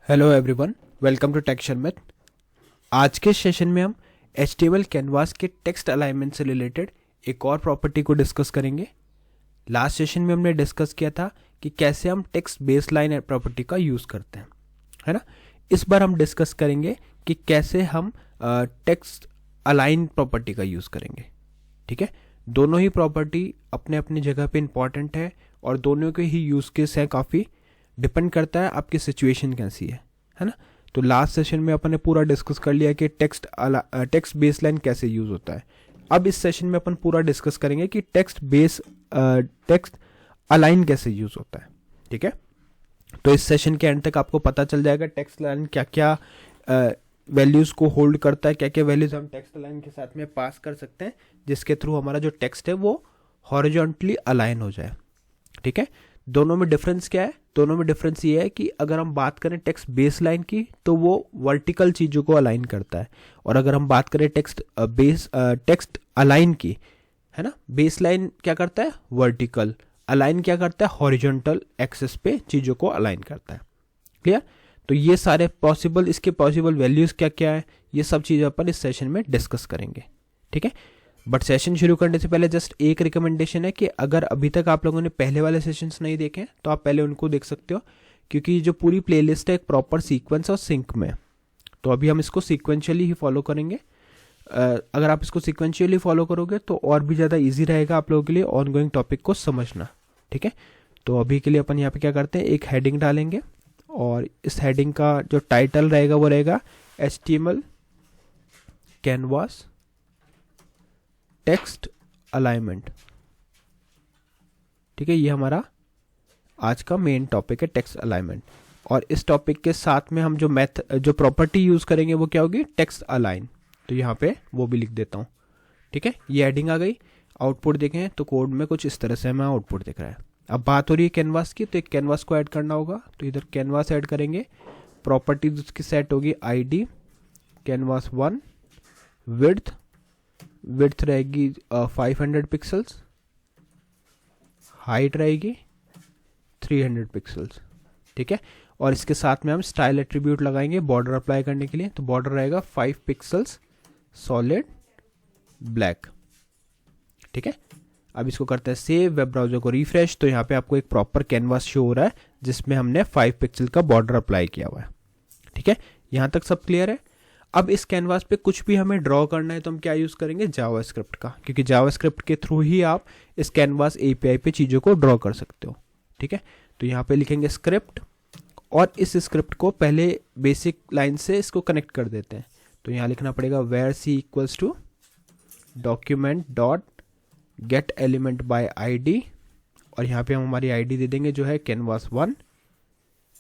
Hello everyone, welcome to Texture Math. आज के session में हम HTML कैनवास के टेक्स्ट अलाइनमेंट से रिलेटेड एक और प्रॉपर्टी को डिस्कस करेंगे। लास्ट सेशन में हमने डिस्कस किया था कि कैसे हम टेक्स्ट बेसलाइन प्रॉपर्टी का यूज़ करते हैं, है ना। इस बार हम डिस्कस करेंगे कि कैसे हम टेक्स्ट अलाइन प्रॉपर्टी का यूज़ करेंगे। ठीक है, दोनों ही प्रॉपर्टी अपने अपनी जगह पे इम्पॉर्टेंट है और दोनों के ही यूज़ केस हैं, काफ़ी डिपेंड करता है आपकी सिचुएशन कैसी है ना। तो लास्ट सेशन में अपन ने पूरा डिस्कस कर लिया कि टेक्स्ट बेसलाइन कैसे यूज़ होता है। अब इस सेशन में अपन पूरा डिस्कस करेंगे कि टेक्स्ट अलाइन कैसे यूज़ होता है। ठीक है, तो इस सेशन के एंड तक आपको पता चल जाएगा टेक्स्ट अलाइन क्या क्या वैल्यूज़ को होल्ड करता है, क्या क्या वैल्यूज़ हम टेक्स्ट अलाइन के साथ में पास कर सकते हैं जिसके थ्रू हमारा जो टेक्स्ट है वो हॉरिजॉन्टली अलाइन हो जाए। ठीक है, दोनों में डिफरेंस क्या है? दोनों में डिफरेंस ये है कि अगर हम बात करें टेक्स्ट बेसलाइन की तो वो वर्टिकल चीज़ों को अलाइन करता है, और अगर हम बात करें टेक्स्ट अलाइन की, है ना, बेसलाइन क्या करता है? वर्टिकल, अलाइन क्या करता है? हॉरिजॉन्टल एक्सिस पे चीज़ों को अलाइन करता है। क्लियर? तो ये सारे इसके पॉसिबल वैल्यूज़ क्या क्या है, ये सब चीज़ें अपन इस सेशन में डिस्कस करेंगे। ठीक है, बट सेशन शुरू करने से पहले जस्ट एक रिकमेंडेशन है कि अगर अभी तक आप लोगों ने पहले वाले सेशंस नहीं देखे तो आप पहले उनको देख सकते हो, क्योंकि जो पूरी प्लेलिस्ट है एक प्रॉपर सीक्वेंस और सिंक में। तो अभी हम इसको सीक्वेंशियली ही फॉलो करेंगे। अगर आप इसको सीक्वेंशियली फॉलो करोगे तो और भी ज़्यादा ईजी रहेगा आप लोगों के लिए ऑन गोइंग टॉपिक को समझना। ठीक है, तो अभी के लिए अपन यहाँ पे क्या करते हैं, एक हेडिंग डालेंगे और इस हेडिंग का जो टाइटल रहेगा वो रहेगा HTML कैनवास टेक्स्ट अलाइनमेंट। ठीक है, ये हमारा आज का मेन टॉपिक है, टेक्स्ट अलाइनमेंट। और इस टॉपिक के साथ में हम जो प्रॉपर्टी यूज करेंगे वो क्या होगी? Text align. तो यहाँ पे वो भी लिख देता हूँ। ठीक है, ये हेडिंग आ गई। आउटपुट देखें तो कोड में कुछ इस तरह से हमें आउटपुट दिख रहा है। अब बात हो रही है कैनवास की, तो एक कैनवास को ऐड करना होगा, तो इधर कैनवास ऐड करेंगे। प्रॉपर्टी उसकी सेट होगी ID कैनवास 1, विड्थ रहेगी 500 पिक्सल्स, हाइट रहेगी 300 पिक्सल्स। ठीक है, और इसके साथ में हम स्टाइल एट्रीब्यूट लगाएंगे बॉर्डर अप्लाई करने के लिए। तो बॉर्डर रहेगा 5 पिक्सल्स सॉलिड ब्लैक। ठीक है, अब इसको करते हैं सेव, वेब ब्राउजर को रिफ्रेश। तो यहाँ पे आपको एक प्रॉपर कैनवास शो हो रहा है जिसमें हमने 5 पिक्सल का बॉर्डर अप्लाई किया हुआ है। ठीक है, यहाँ तक सब क्लियर है। अब इस कैनवास पे कुछ भी हमें ड्रॉ करना है तो हम क्या यूज़ करेंगे? जावास्क्रिप्ट का, क्योंकि जावास्क्रिप्ट के थ्रू ही आप इस कैनवास API पे चीज़ों को ड्रॉ कर सकते हो। ठीक है, तो यहाँ पे लिखेंगे स्क्रिप्ट, और इस स्क्रिप्ट को पहले बेसिक लाइन से इसको कनेक्ट कर देते हैं। तो यहाँ लिखना पड़ेगा where c equals to document dot get element by ID, और यहाँ पे हम हमारी ID दे देंगे जो है कैनवास 1।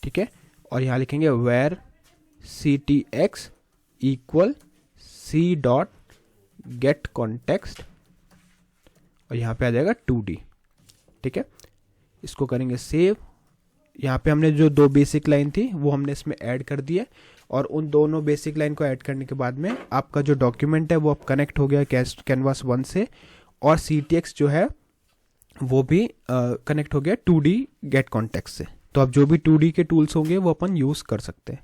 ठीक है, और यहाँ लिखेंगे where ctx equal c dot gate context, और यहाँ पे आ जाएगा 2D। ठीक है, इसको करेंगे सेव। यहाँ पे हमने जो दो बेसिक लाइन थी वो हमने इसमें ऐड कर दी है, और उन दोनों बेसिक लाइन को ऐड करने के बाद में आपका जो डॉक्यूमेंट है वो अब कनेक्ट हो गया कैनवास 1 से, और CTX जो है वो भी कनेक्ट हो गया 2D गेट कॉन्टेक्स्ट से। तो अब जो भी 2D के टूल्स होंगे वो अपन यूज़ कर सकते हैं।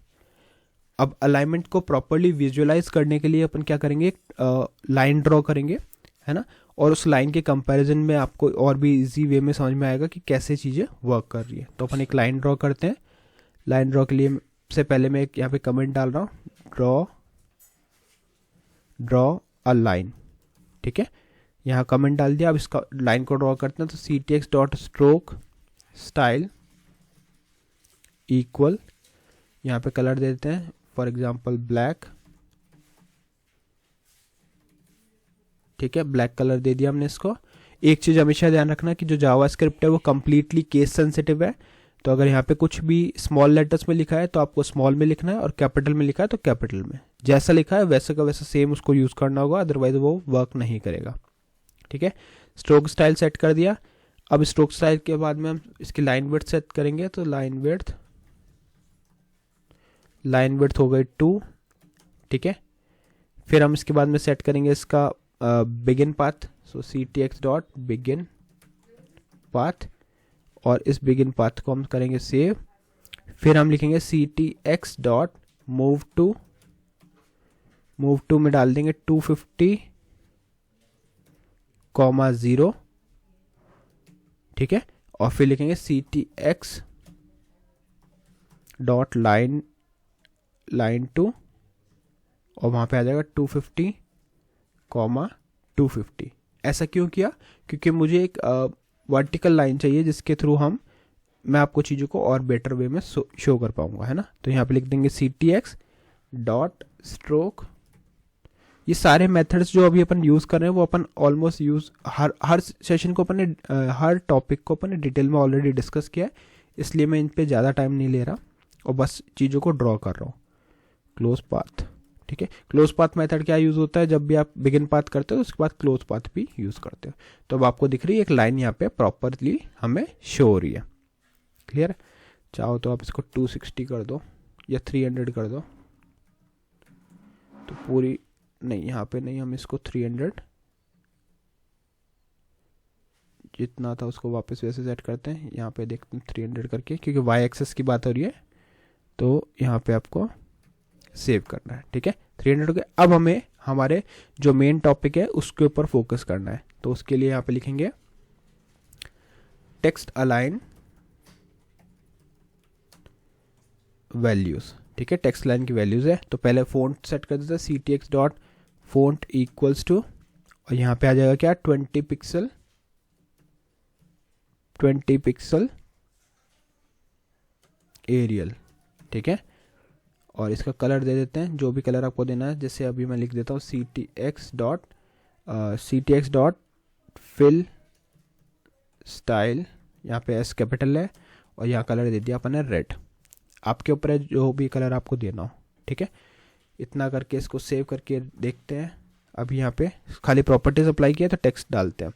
अब अलाइनमेंट को प्रॉपरली विजुअलाइज करने के लिए अपन क्या करेंगे, एक लाइन ड्रॉ करेंगे, है ना, और उस लाइन के कंपैरिजन में आपको और भी इजी वे में समझ में आएगा कि कैसे चीज़ें वर्क कर रही है। तो अपन एक लाइन ड्रॉ करते हैं। लाइन ड्रॉ के लिए से पहले मैं एक यहाँ पे कमेंट डाल रहा हूँ, ड्रॉ अ लाइन। ठीक है, यहाँ कमेंट डाल दिया। अब इसका लाइन को ड्रॉ करते हैं, तो CTX dot stroke style equal, यहाँ पे कलर देते हैं फॉर एग्जाम्पल ब्लैक। ठीक है, ब्लैक कलर दे दिया हमने इसको। एक चीज़ हमेशा ध्यान रखना कि जो जावास्क्रिप्ट है वो कम्प्लीटली केस सेंसिटिव है। तो अगर यहाँ पे कुछ भी स्मॉल लेटर्स में लिखा है तो आपको स्मॉल में लिखना है, और कैपिटल में लिखा है तो कैपिटल में। जैसा लिखा है वैसे का वैसा सेम उसको यूज़ करना होगा, अदरवाइज वो वर्क नहीं करेगा। ठीक है, स्ट्रोक स्टाइल सेट कर दिया। अब स्ट्रोक स्टाइल के बाद में हम इसकी लाइन विड्थ सेट करेंगे। तो लाइन विड्थ हो गई 2। ठीक है, फिर हम इसके बाद में सेट करेंगे इसका बिगिन पाथ। सो CTX डॉट बिगिन पाथ, और इस बिगिन पाथ को हम करेंगे सेव। फिर हम लिखेंगे ctx डॉट मूव टू में डाल देंगे 250 कॉमा 0, ठीक है। और फिर लिखेंगे ctx डॉट लाइन 2 और वहाँ पे आ जाएगा 250 कॉमा 250। ऐसा क्यों किया? क्योंकि मुझे एक वर्टिकल लाइन चाहिए जिसके थ्रू मैं आपको चीज़ों को और बेटर वे में शो कर पाऊंगा, है ना। तो यहाँ पे लिख देंगे ctx डॉट स्ट्रोक। ये सारे मेथड्स जो अभी अपन यूज़ कर रहे हैं वो अपन ऑलमोस्ट हर सेशन को अपन ने हर टॉपिक को अपन ने डिटेल में ऑलरेडी डिस्कस किया है, इसलिए मैं इन पे ज़्यादा टाइम नहीं ले रहा और बस चीज़ों को ड्रॉ कर रहा हूँ। क्लोज पाथ, ठीक है। क्लोज पाथ मेथड क्या यूज़ होता है? जब भी आप बिगिन पाथ करते हो उसके बाद क्लोज पाथ भी यूज़ करते हो। तो अब आपको दिख रही है एक लाइन यहाँ पे प्रॉपरली हमें शो हो रही है। क्लियर? चाहो तो आप इसको 260 कर दो या 300 कर दो, तो पूरी नहीं, यहाँ पे नहीं, हम इसको 300 जितना था उसको वापस वैसे सेट करते हैं। यहाँ पे देखते हैं 300 करके, क्योंकि वाई एक्सेस की बात हो रही है तो यहाँ पे आपको सेव करना है, ठीक है। 300 हो गया। अब हमें हमारे जो मेन टॉपिक है उसके ऊपर फोकस करना है, तो उसके लिए यहाँ पे लिखेंगे टेक्स्ट अलाइन वैल्यूज, ठीक है। टेक्स्ट लाइन की वैल्यूज है, तो पहले फ़ॉन्ट सेट कर देते हैं ctx dot font equals to, और यहाँ पे आ जाएगा क्या 20 पिक्सल एरियल, ठीक है। और इसका कलर दे देते हैं जो भी कलर आपको देना है। जैसे अभी मैं लिख देता हूँ ctx डॉट फिल स्टाइल, यहाँ पे एस कैपिटल है और यहाँ कलर दे दिया अपन ने रेड। आपके ऊपर है जो भी कलर आपको देना हो, ठीक है। इतना करके इसको सेव करके देखते हैं। अब यहाँ पे खाली प्रॉपर्टीज अप्लाई किया तो टेक्स्ट डालते हैं।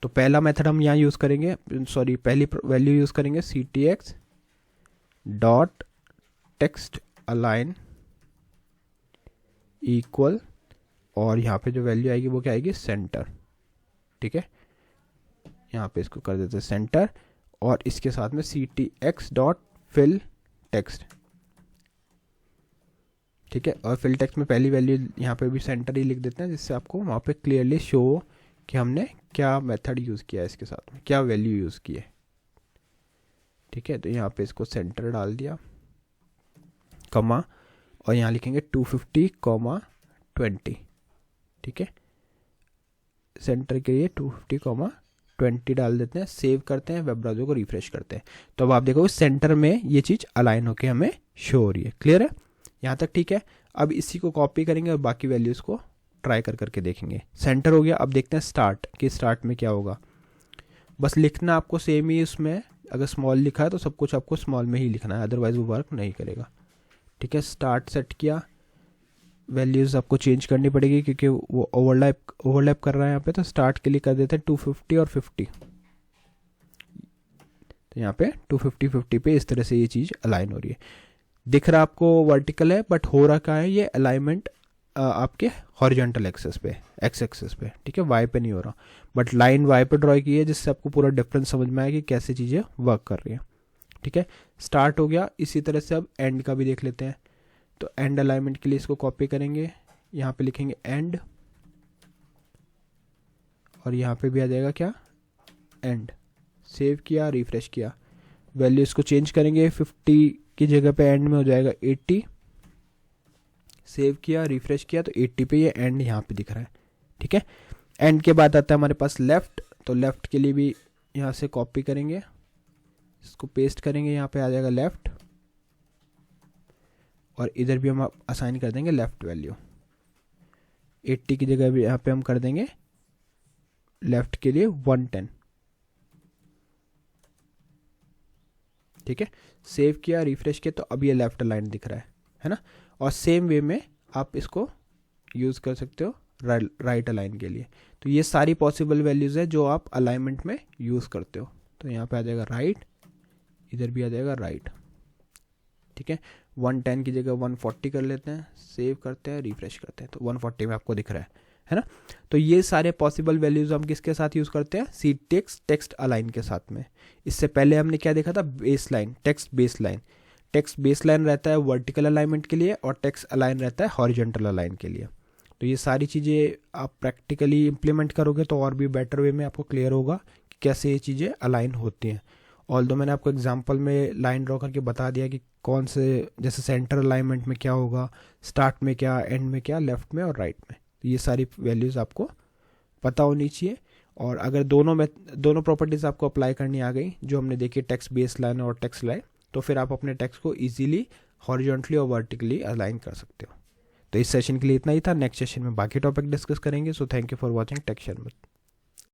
तो पहला मेथड हम यहाँ यूज़ करेंगे, सॉरी पहली वैल्यू यूज़ करेंगे ctx dot text align equal, और यहाँ पे जो वैल्यू आएगी वो क्या आएगी? सेंटर, ठीक है। यहाँ पे इसको कर देते हैं सेंटर, और इसके साथ में ctx डॉट फिल टेक्स्ट, ठीक है। और फिल टेक्स्ट में पहली वैल्यू यहाँ पे भी सेंटर ही लिख देते हैं, जिससे आपको वहाँ पे क्लियरली शो हो कि हमने क्या मेथड यूज़ किया है, इसके साथ में क्या वैल्यू यूज़ की है, ठीक है। तो यहाँ पे इसको सेंटर डाल दिया, कमा, और यहाँ लिखेंगे 250 कॉमा 20, ठीक है। सेंटर के लिए 250 कॉमा 20 डाल देते हैं, सेव करते हैं, वेब ब्राउज़र को रिफ्रेश करते हैं। तो अब आप देखोगे सेंटर में ये चीज़ अलाइन होके हमें शो हो रही है। क्लियर है? यहाँ तक ठीक है। अब इसी को कॉपी करेंगे और बाकी वैल्यूज़ को ट्राई करके देखेंगे। सेंटर हो गया। अब देखते हैं स्टार्ट, कि स्टार्ट में क्या होगा। बस लिखना आपको सेम ही उसमें, अगर स्मॉल लिखा है तो सब कुछ आपको स्मॉल में ही लिखना है, अदरवाइज वो वर्क नहीं करेगा, ठीक है। स्टार्ट सेट किया, वैल्यूज़ आपको चेंज करनी पड़ेगी क्योंकि वो ओवरलैप कर रहा है यहाँ पे। तो स्टार्ट के लिए कर देते हैं 250 और 50, तो यहाँ पे 250 पे इस तरह से ये चीज़ अलाइन हो रही है। दिख रहा आपको वर्टिकल है, बट हो रहा क्या है, ये अलाइनमेंट आपके हॉरिजॉन्टल एक्सेस पे, एक्स एक्सेस पे, ठीक है। वाई पे नहीं हो रहा, बट लाइन वाई पे ड्रॉ की है, जिससे आपको पूरा डिफरेंस समझ में आया कि कैसे चीज़ें वर्क कर रही हैं, ठीक है। स्टार्ट हो गया। इसी तरह से अब एंड का भी देख लेते हैं। तो एंड अलाइनमेंट के लिए इसको कॉपी करेंगे, यहाँ पे लिखेंगे एंड, और यहाँ पे भी आ जाएगा क्या, एंड। सेव किया, रिफ्रेश किया, वैल्यू इसको चेंज करेंगे, 50 की जगह पे एंड में हो जाएगा 80। सेव किया, रिफ्रेश किया, तो 80 पे ये एंड यहाँ पे दिख रहा है, ठीक है। एंड के बाद आता है हमारे पास लेफ्ट। तो लेफ्ट के लिए भी यहाँ से कॉपी करेंगे, इसको पेस्ट करेंगे, यहाँ पे आ जाएगा लेफ्ट, और इधर भी हम असाइन कर देंगे लेफ्ट वैल्यू। 80 की जगह भी यहाँ पे हम कर देंगे लेफ्ट के लिए 110, ठीक है। सेव किया, रिफ्रेश किया, तो अब ये लेफ्ट लाइन दिख रहा है ना। और सेम वे में आप इसको यूज़ कर सकते हो राइट अलाइन के लिए। तो ये सारी पॉसिबल वैल्यूज़ है जो आप अलाइनमेंट में यूज़ करते हो। तो यहाँ पे आ जाएगा राइट, इधर भी आ जाएगा राइट, ठीक है। 110 की जगह 140 कर लेते हैं, सेव करते हैं, रिफ्रेश करते हैं, तो 140 में आपको दिख रहा है ना। तो ये सारे पॉसिबल वैल्यूज़ हम किसके साथ यूज़ करते हैं, ctx टेक्स्ट अलाइन के साथ में। इससे पहले हमने क्या देखा था, base line, text base line. Text base line रहता है वर्टिकल अलाइनमेंट के लिए और टेक्स्ट अलाइन रहता है हॉरिजॉन्टल अलाइन के लिए। तो ये सारी चीज़ें आप प्रैक्टिकली इम्प्लीमेंट करोगे तो और भी बेटर वे में आपको क्लियर होगा कि कैसे ये चीज़ें अलाइन होती हैं। ऑल्दो मैंने आपको एग्जांपल में लाइन ड्रॉ करके बता दिया कि कौन से, जैसे सेंटर अलाइनमेंट में क्या होगा, स्टार्ट में क्या, एंड में क्या, लेफ्ट में और राइट में, तो ये सारी वैल्यूज़ आपको पता होनी चाहिए। और अगर दोनों प्रॉपर्टीज़ आपको अप्लाई करनी आ गई जो हमने देखी टेक्स्ट बेस लाइन और टेक्स्ट लाइन, तो फिर आप अपने टेक्स्ट को ईजिली हॉरिजॉन्टली और वर्टिकली अलाइन कर सकते हो। तो इस सेशन के लिए इतना ही था। नेक्स्ट सेशन में बाकी टॉपिक डिस्कस करेंगे। So thank you for watching टेक्शन में।